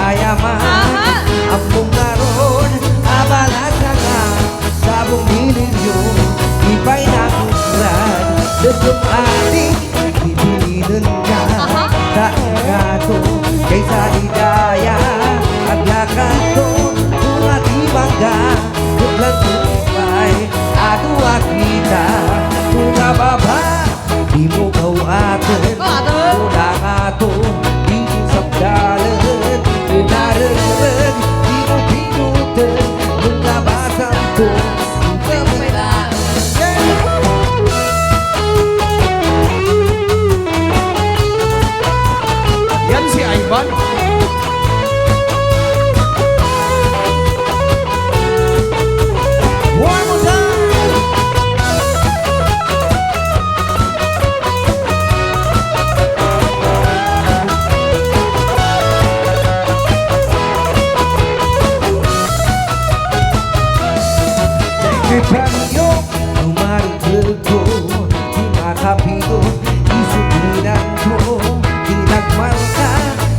kayaman. Ampong naroon, abala ka nga sa bumiliryo, ipa'y nakukulan. Dudong ating ibilinan ka sa ingato, kaysa ligaya at lakad ko, kung atibang ka, kuklang kupay, aduwa kita, kung nababa, di mo kawatin, kulang ato, di mo sabdalan, pinararag, di mo pinutan, kung nabasan ko, Yan si Ivan. one more time. Premyo, lumarigil ko, di makapigo, isubinan ko, tinagmal ka,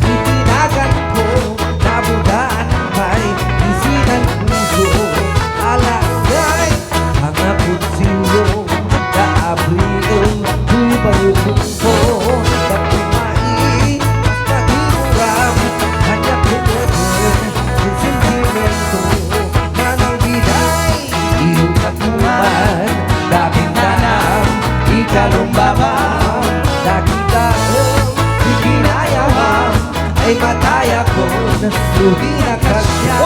itinagan ko, nabudaan pa'y isinan puso, alagay, mga putsilyo, kaabrigo, tubarukong ko, pagkumai, nagimuram, hanyak kumagin, sentimento, manang biday, iukat-uman, daming tanam, ikalong babaw, nakitaon, ikinayamam, ay mataya ko, lugi na kasya.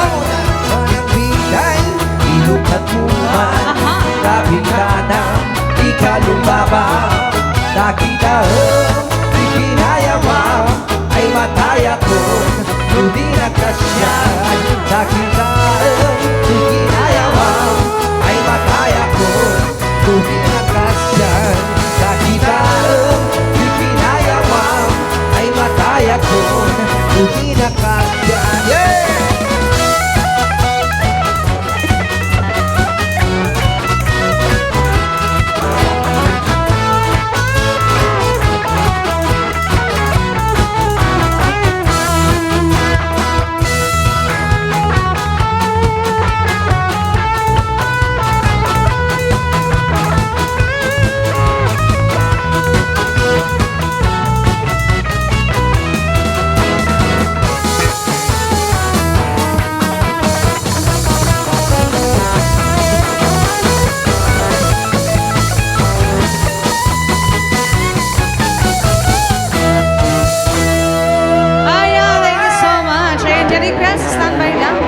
Manang biday, iukat-uman, daming tanam, ikalong babaw, nakitaon, ikinayamam, ay mataya ko, lugi na kasya. Nakitaon, ikinayamam, ay mataya ko, lugi na kasya. Nakitaon, ikinayamam, ay mataya ko, lugi na kasya. Yeah! Thank you so much. Angelica, stand by lang.